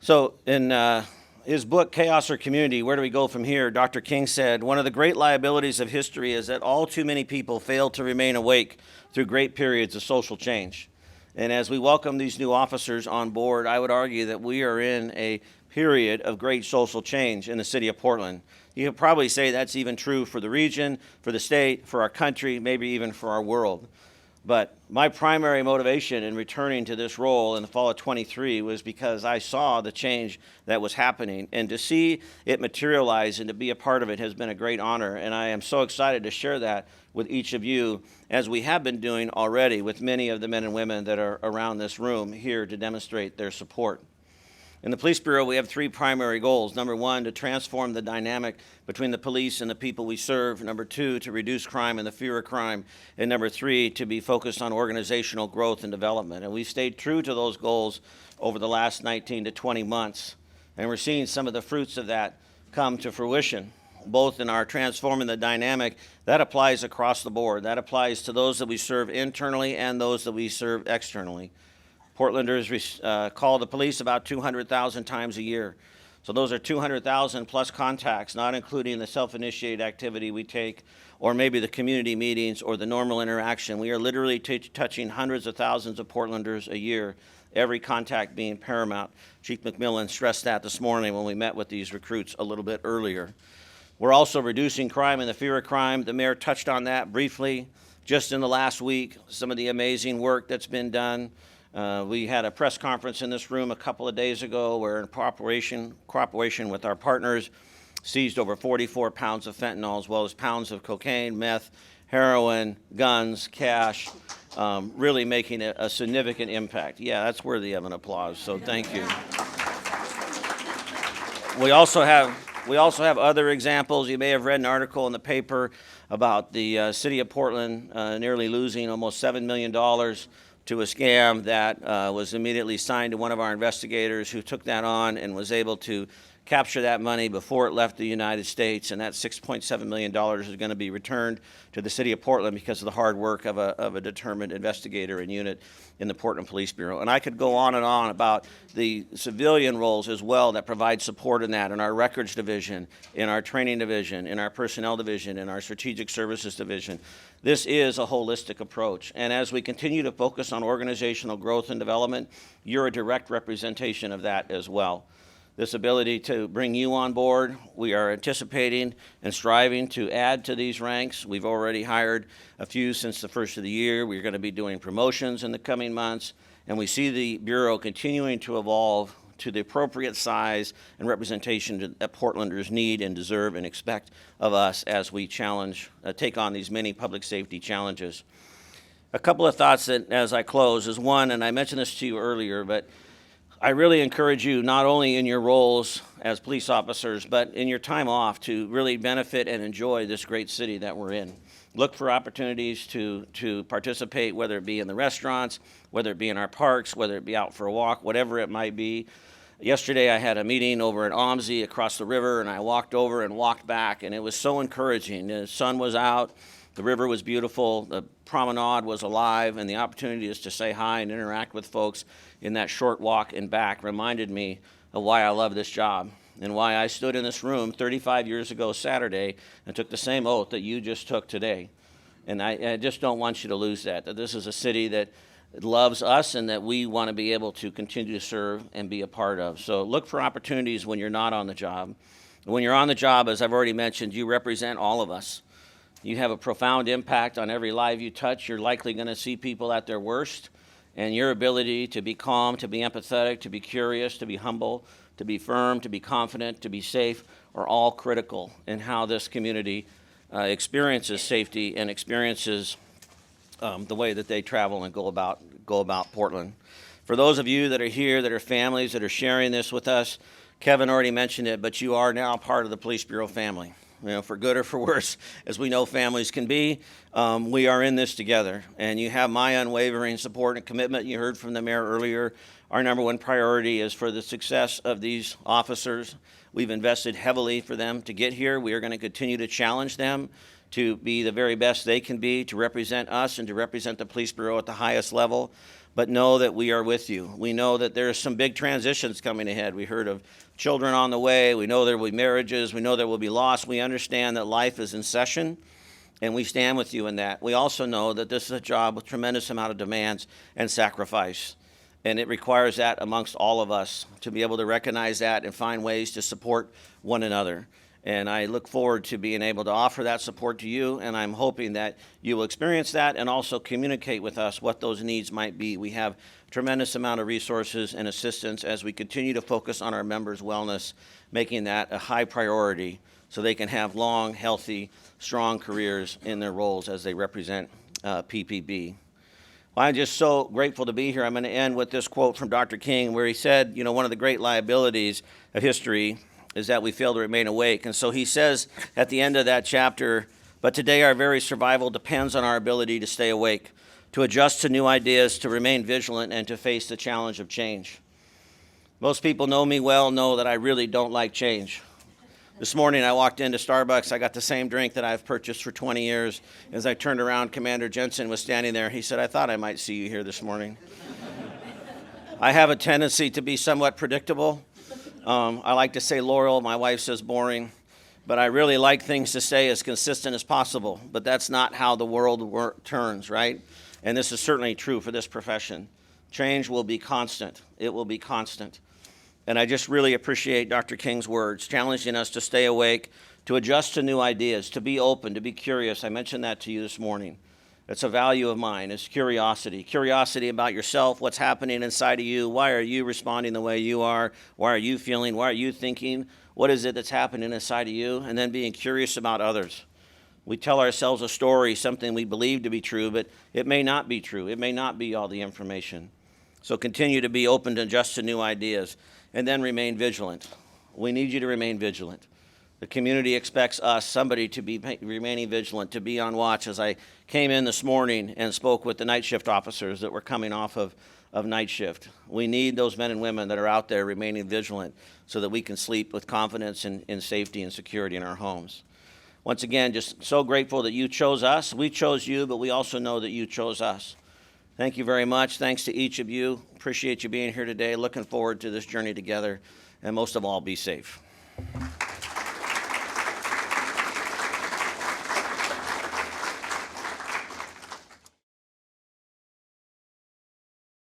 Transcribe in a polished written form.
So in his book, Chaos or Community, Where Do We Go From Here, Dr. King said, one of the great liabilities of history is that all too many people fail to remain awake through great periods of social change. And as we welcome these new officers on board, I would argue that we are in a period of great social change in the city of Portland. You could probably say that's even true for the region, for the state, for our country, maybe even for our world. But my primary motivation in returning to this role in the fall of 23 was because I saw the change that was happening, and to see it materialize and to be a part of it has been a great honor, and I am so excited to share that with each of you, as we have been doing already with many of the men and women that are around this room here to demonstrate their support. In the Police Bureau, we have three primary goals. Number one, to transform the dynamic between the police and the people we serve. Number two, to reduce crime and the fear of crime. And number three, to be focused on organizational growth and development. And we've stayed true to those goals over the last 19 to 20 months. And we're seeing some of the fruits of that come to fruition, both in our transforming the dynamic. That applies across the board. That applies to those that we serve internally and those that we serve externally. Portlanders call the police about 200,000 times a year. So those are 200,000 plus contacts, not including the self-initiated activity we take, or maybe the community meetings or the normal interaction. We are literally touching hundreds of thousands of Portlanders a year, every contact being paramount. Chief McMillan stressed that this morning when we met with these recruits a little bit earlier. We're also reducing crime and the fear of crime. The mayor touched on that briefly just in the last week, some of the amazing work that's been done. We had a press conference in this room a couple of days ago where in cooperation with our partners, seized over 44 pounds of fentanyl as well as pounds of cocaine, meth, heroin, guns, cash, really making a significant impact. Yeah, that's worthy of an applause, so thank you. We also have other examples. You may have read an article in the paper about the city of Portland nearly losing almost $7 million to a scam that was immediately signed to one of our investigators who took that on and was able to capture that money before it left the United States, and that $6.7 million is going to be returned to the city of Portland because of the hard work of a determined investigator and unit in the Portland Police Bureau. And I could go on and on about the civilian roles as well that provide support in that, in our records division, in our training division, in our personnel division, in our strategic services division. This is a holistic approach, and as we continue to focus on organizational growth and development, you're a direct representation of that as well. This ability to bring you on board, we are anticipating and striving to add to these ranks. We've already hired a few since the first of the year. We're going to be doing promotions in the coming months, and we see the Bureau continuing to evolve to the appropriate size and representation that Portlanders need and deserve and expect of us as we take on these many public safety challenges. A couple of thoughts that, as I close, is one, and I mentioned this to you earlier, but I really encourage you, not only in your roles as police officers, but in your time off, to really benefit and enjoy this great city that we're in. Look for opportunities to participate, whether it be in the restaurants, whether it be in our parks, whether it be out for a walk, whatever it might be. Yesterday I had a meeting over at OMSI across the river, and I walked over and walked back, and it was so encouraging. The sun was out, the river was beautiful, the promenade was alive, and the opportunity is to say hi and interact with folks in that short walk and back reminded me of why I love this job and why I stood in this room 35 years ago Saturday and took the same oath that you just took today. And I just don't want you to lose that this is a city that loves us and that we want to be able to continue to serve and be a part of. So look for opportunities when you're not on the job. When you're on the job, as I've already mentioned, you represent all of us. You have a profound impact on every life you touch. You're likely going to see people at their worst, and your ability to be calm, to be empathetic, to be curious, to be humble, to be firm, to be confident, to be safe are all critical in how this community experiences safety and experiences the way that they travel and go about Portland. For those of you that are here, that are families, that are sharing this with us, Kevin already mentioned it, but you are now part of the Police Bureau family. You know, for good or for worse, as we know families can be, we are in this together. And you have my unwavering support and commitment. You heard from the mayor earlier. Our number one priority is for the success of these officers. We've invested heavily for them to get here. We are going to continue to challenge them to be the very best they can be, to represent us and to represent the Police Bureau at the highest level. but know that we are with you. We know that there are some big transitions coming ahead. We heard of children on the way. We know there will be marriages. We know there will be loss. We understand that life is in session, and we stand with you in that. We also know that this is a job with tremendous amount of demands and sacrifice, and it requires that amongst all of us to be able to recognize that and find ways to support one another. And I look forward to being able to offer that support to you, and I'm hoping that you will experience that and also communicate with us what those needs might be. We have a tremendous amount of resources and assistance as we continue to focus on our members' wellness, making that a high priority so they can have long, healthy, strong careers in their roles as they represent PPB. Well, I'm just so grateful to be here. I'm going to end with this quote from Dr. King where he said, you know, one of the great liabilities of history is that we fail to remain awake. And so he says at the end of that chapter, but today our very survival depends on our ability to stay awake, to adjust to new ideas, to remain vigilant, and to face the challenge of change. Most people know me well, know that I really don't like change. This morning I walked into Starbucks. I got the same drink that I've purchased for 20 years. As I turned around, Commander Jensen was standing there. He said, I thought I might see you here this morning. I have a tendency to be somewhat predictable. I like to say loyal. My wife says boring. But I really like things to stay as consistent as possible. But that's not how the world turns, right? And this is certainly true for this profession. Change will be constant. It will be constant. And I just really appreciate Dr. King's words, challenging us to stay awake, to adjust to new ideas, to be open, to be curious. I mentioned that to you this morning. It's a value of mine. It's curiosity. Curiosity about yourself, what's happening inside of you. Why are you responding the way you are? Why are you feeling? Why are you thinking? What is it that's happening inside of you? And then being curious about others. We tell ourselves a story, something we believe to be true, but it may not be true. It may not be all the information. So continue to be open to adjust to new ideas, and then remain vigilant. We need you to remain vigilant. The community expects us, somebody, to be remaining vigilant, to be on watch. As I came in this morning and spoke with the night shift officers that were coming off of night shift, we need those men and women that are out there remaining vigilant so that we can sleep with confidence in safety and security in our homes. Once again, just so grateful that you chose us. We chose you, but we also know that you chose us. Thank you very much. Thanks to each of you. Appreciate you being here today. Looking forward to this journey together. And most of all, be safe.